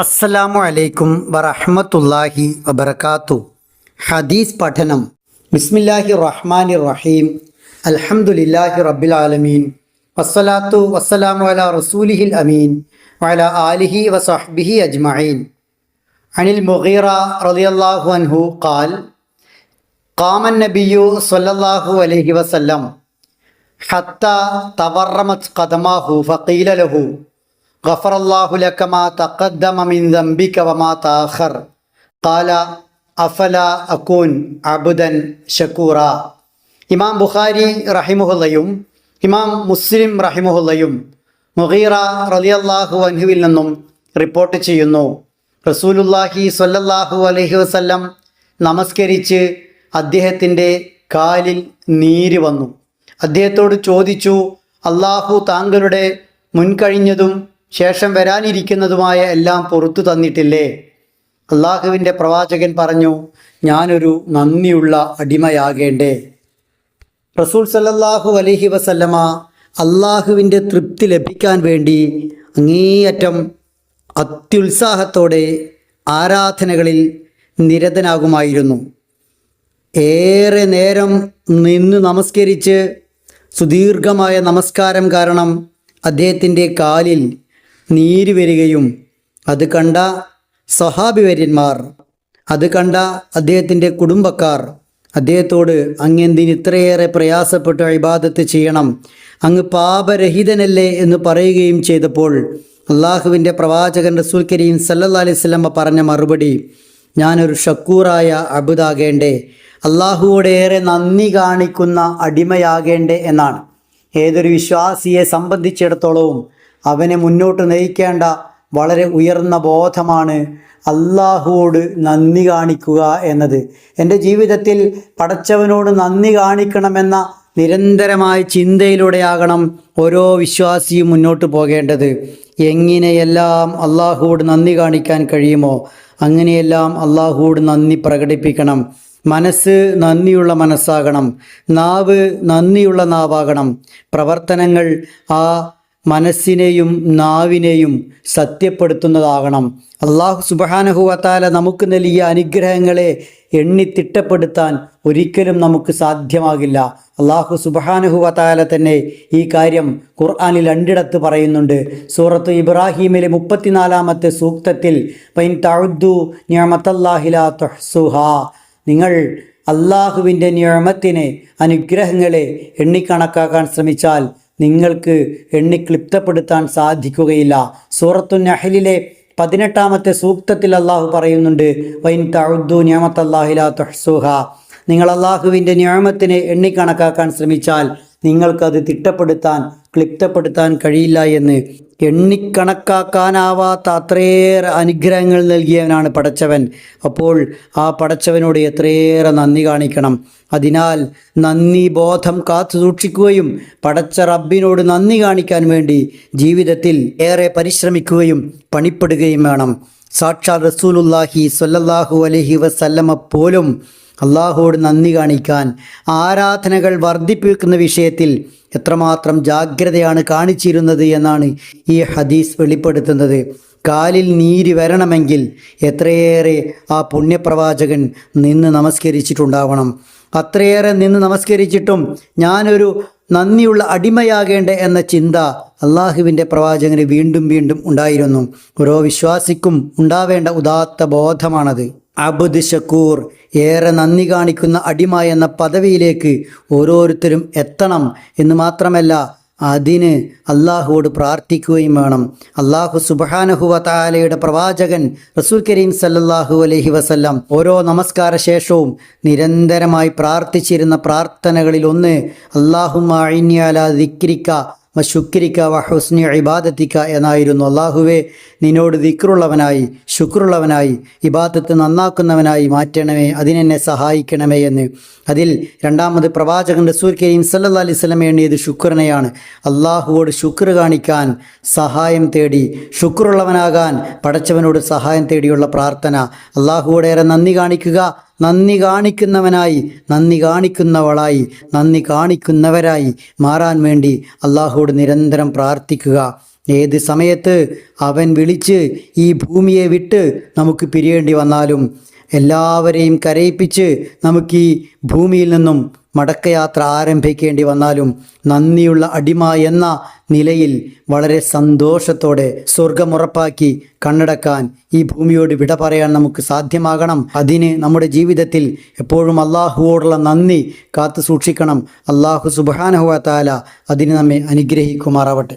അസ്സലാമു അലൈക്കും വറഹ്മത്തുള്ളാഹി വബറകാത്തു. ഹദീസ് പഠനം. ബിസ്മില്ലാഹിർ റഹ്മാനിർ റഹീം. അൽഹംദുലില്ലാഹി റബ്ബിൽ ആലമീൻ. വസ്സലാത്തു വസ്സലാമു അലാ റസൂലിഹിൽ അമീൻ വഅലാ ആലിഹി വസഹ്ബിഹി അജ്മഈൻ. അനിൽ മുഗീറ റളിയല്ലാഹു അൻഹു ഖാൽ ഖാമ നബിയ്യു സ്വല്ലല്ലാഹു അലൈഹി വസല്ലം ഹത്താ തവർറമത് ഖദമാഹു ഫഖീല ലഹു ഗഫറല്ലാഹു ലക മാ തഖദ്ദമ മിൻ ദംബിക വമാ തഅഖർ ഖാല അഫലാ അകൂൻ അബ്ദൻ ശകൂറ. ഇമാം ബുഖാരി റഹിമഹുല്ലയും ഇമാം മുസ്ലിം റഹിമഹുല്ലയും മുഗീറ റളിയല്ലാഹു അൻഹുവിൽ നിന്നും റിപ്പോർട്ട് ചെയ്യുന്നു. റസൂലുള്ളാഹി സ്വല്ലല്ലാഹു അലൈഹി വസല്ലം നമസ്കരിച്ച് അദ്ദേഹത്തിൻ്റെ കാലിൽ നീര് വന്നു. അദ്ദേഹത്തോട് ചോദിച്ചു, അള്ളാഹു താങ്കളുടെ മുൻകഴിഞ്ഞതും ശേഷം വരാനിരിക്കുന്നതുമായ എല്ലാം പുറത്തു തന്നിട്ടില്ലേ? അള്ളാഹുവിൻ്റെ പ്രവാചകൻ പറഞ്ഞു, ഞാനൊരു നന്ദിയുള്ള അടിമയാകേണ്ടേ? റസൂൽ സല്ലല്ലാഹു അലൈഹി വസല്ലമ അള്ളാഹുവിൻ്റെ തൃപ്തി ലഭിക്കാൻ വേണ്ടി അങ്ങേയറ്റം അത്യുത്സാഹത്തോടെ ആരാധനകളിൽ നിരതനാകുമായിരുന്നു. ഏറെ നേരം നിന്ന് നമസ്കരിച്ച് സുദീർഘമായ നമസ്കാരം കാരണം അദ്ദേഹത്തിൻ്റെ കാലിൽ നീര് വരികയും അത് കണ്ട സ്വഹാബിവര്യന്മാർ, അത് കണ്ട അദ്ദേഹത്തിൻ്റെ കുടുംബക്കാർ അദ്ദേഹത്തോട് അങ്ങെന്തിന് ഇത്രയേറെ പ്രയാസപ്പെട്ട് ഇബാദത്ത് ചെയ്യണം, അങ്ങ് പാപരഹിതനല്ലേ എന്ന് പറയുകയും ചെയ്തപ്പോൾ അള്ളാഹുവിൻ്റെ പ്രവാചകൻ റസൂൽ കരീം സല്ലല്ലാഹു അലൈഹി വസല്ലം പറഞ്ഞ മറുപടി, ഞാനൊരു ഷക്കൂറായ അബ്ദാകേണ്ടേ, അള്ളാഹുവോട് ഏറെ നന്ദി കാണിക്കുന്ന അടിമയാകേണ്ടേ എന്നാണ്. ഏതൊരു വിശ്വാസിയെ സംബന്ധിച്ചിടത്തോളവും അവനെ മുന്നോട്ട് നയിക്കേണ്ട വളരെ ഉയർന്ന ബോധമാണ് അള്ളാഹുവോട് നന്ദി കാണിക്കുക എന്നത്. എൻ്റെ ജീവിതത്തിൽ പടച്ചവനോട് നന്ദി കാണിക്കണമെന്ന നിരന്തരമായ ചിന്തയിലൂടെയാകണം ഓരോ വിശ്വാസിയും മുന്നോട്ട് പോകേണ്ടത്. എങ്ങനെയെല്ലാം അള്ളാഹുവോട് നന്ദി കാണിക്കാൻ കഴിയുമോ അങ്ങനെയെല്ലാം അള്ളാഹുവോട് നന്ദി പ്രകടിപ്പിക്കണം. മനസ്സ് നന്ദിയുള്ള മനസ്സാകണം, നാവ് നന്ദിയുള്ള നാവാകണം. പ്രവർത്തനങ്ങൾ ആ മനസ്സിനെയും നാവിനെയും സത്യപ്പെടുത്തുന്നതാകണം. അള്ളാഹു സുബ്ഹാനഹു വ തആല നമുക്ക് നൽകിയ അനുഗ്രഹങ്ങളെ എണ്ണിത്തിട്ടപ്പെടുത്താൻ ഒരിക്കലും നമുക്ക് സാധ്യമാകില്ല. അള്ളാഹു സുബ്ഹാനഹു വ തആല തന്നെ ഈ കാര്യം ഖുർആനിൽ രണ്ടിടത്ത് പറയുന്നുണ്ട്. സൂറത്ത് ഇബ്രാഹീമിലെ 34-ാമത്തെ സൂക്തത്തിൽ വഇൻ തഉദ്ദു നിഅമതല്ലാഹി ലാ തുഹ്സുഹാ, നിങ്ങൾ അള്ളാഹുവിൻ്റെ നിഅമത്തിനെ, അനുഗ്രഹങ്ങളെ എണ്ണിക്കണക്കാക്കാൻ ശ്രമിച്ചാൽ നിങ്ങൾക്ക് എണ്ണിക്ലിപ്തപ്പെടുത്താൻ സാധിക്കുകയില്ല. സൂറത്തു നഹ്ലിലെ 18-ാമത്തെ സൂക്തത്തിൽ അള്ളാഹു പറയുന്നുണ്ട്, വഇൻ തഉദ്ദു നിഅമതല്ലാഹി ലാ തുഹ്സുഹാ, നിങ്ങൾ അള്ളാഹുവിൻ്റെ നിഅമത്തിനെ എണ്ണിക്കണക്കാക്കാൻ ശ്രമിച്ചാൽ നിങ്ങൾക്കത് തിട്ടപ്പെടുത്താൻ, ക്ലിപ്തപ്പെടുത്താൻ കഴിയില്ല എന്ന്. എണ്ണിക്കണക്കാക്കാനാവാത്ത അത്രയേറെ അനുഗ്രഹങ്ങൾ നൽകിയവനാണ് പടച്ചവൻ. അപ്പോൾ ആ പടച്ചവനോട് എത്രയേറെ നന്ദി കാണിക്കണം. അതിനാൽ നന്ദി ബോധം കാത്തു സൂക്ഷിക്കുകയും പടച്ച റബ്ബിനോട് നന്ദി കാണിക്കാൻ വേണ്ടി ജീവിതത്തിൽ ഏറെ പരിശ്രമിക്കുകയും പണിപ്പെടുകയും വേണം. സാക്ഷാൽ റസൂലുള്ളാഹി സ്വല്ലല്ലാഹു അലൈഹി വസല്ലമ പോലും അള്ളാഹുവോട് നന്ദി കാണിക്കാൻ, ആരാധനകൾ വർദ്ധിപ്പിക്കുന്ന വിഷയത്തിൽ എത്രമാത്രം ജാഗ്രതയാണ് കാണിച്ചിരുന്നത് എന്നാണ് ഈ ഹദീസ് വെളിപ്പെടുത്തുന്നത്. കാലിൽ നീര് വരണമെങ്കിൽ എത്രയേറെ ആ പുണ്യപ്രവാചകൻ നിന്ന് നമസ്കരിച്ചിട്ടുണ്ടാവണം. അത്രയേറെ നിന്ന് നമസ്കരിച്ചിട്ടും ഞാനൊരു നന്ദിയുള്ള അടിമയാകേണ്ട എന്ന ചിന്ത അള്ളാഹുവിൻ്റെ പ്രവാചകന് വീണ്ടും വീണ്ടും ഉണ്ടായിരുന്നു. ഓരോ വിശ്വാസിക്കും ഉണ്ടാവേണ്ട ഉദാത്ത ബോധമാണത്. അബ്ദ് ഷക്കൂർ, ഏറെ നന്ദി കാണിക്കുന്ന അടിമ എന്ന പദവിയിലേക്ക് ഓരോരുത്തരും എത്തണം എന്ന് മാത്രമല്ല, അതിന് അള്ളാഹുവോട് പ്രാർത്ഥിക്കുകയും വേണം. അള്ളാഹു സുബ്ഹാനഹു വ തആലയുടെ പ്രവാചകൻ റസൂൽ കരീം സല്ലല്ലാഹു അലൈഹി വസല്ലം ഓരോ നമസ്കാര ശേഷവും നിരന്തരമായി പ്രാർത്ഥിച്ചിരുന്ന പ്രാർത്ഥനകളിൽ ഒന്ന് അല്ലാഹുമ്മ അഇന്നി അലാ ദിക്രിക വശുക്രിക വഹുസ്നി ഇബാദത്തിക എന്നായിരുന്നു. അള്ളാഹുവേ, നിന്നോട് ദിക്റുള്ളവനായി, ശുക്റുള്ളവനായി, ഇബാദത്ത് നന്നാക്കുന്നവനായി മാറ്റണമേ, അതിനെന്നെ സഹായിക്കണമേ എന്ന്. അതിൽ രണ്ടാമത് പ്രവാചകൻ റസൂൽ കരീം സല്ലല്ലാഹു അലൈഹി വസല്ലം എണ്ണിയത് ശുക്റിനെയാണ്. അള്ളാഹുവോട് ശുക്ർ കാണിക്കാൻ സഹായം തേടി, ശുക്റുള്ളവനാകാൻ പടച്ചവനോട് സഹായം തേടിയുള്ള പ്രാർത്ഥന. അള്ളാഹുവോടേറെ നന്ദി കാണിക്കുക, നന്ദി കാണിക്കുന്നവനായി, നന്ദി കാണിക്കുന്നവളായി, നന്ദി കാണിക്കുന്നവരായി മാറാൻ വേണ്ടി അള്ളാഹുവോട് നിരന്തരം പ്രാർത്ഥിക്കുക. ഏത് സമയത്ത് അവൻ വിളിച്ച് ഈ ഭൂമിയെ വിട്ട് നമുക്ക് പിരിയേണ്ടി വന്നാലും, എല്ലാവരെയും കരയിപ്പിച്ച് നമുക്ക് ഈ ഭൂമിയിൽ നിന്നും മടക്കയാത്ര ആരംഭിക്കേണ്ടി വന്നാലും, നന്ദിയുള്ള അടിമ എന്ന നിലയിൽ വളരെ സന്തോഷത്തോടെ സ്വർഗമുറപ്പാക്കി കണ്ണടക്കാൻ ഈ ഭൂമിയോട് വിട പറയാൻ നമുക്ക് സാധ്യമാകണം. അതിന് നമ്മുടെ ജീവിതത്തിൽ എപ്പോഴും അള്ളാഹുവോടുള്ള നന്ദി കാത്തു സൂക്ഷിക്കണം. അള്ളാഹു സുബ്ഹാനഹു വ തആല അതിന് നമ്മെ അനുഗ്രഹിക്കുമാറാവട്ടെ.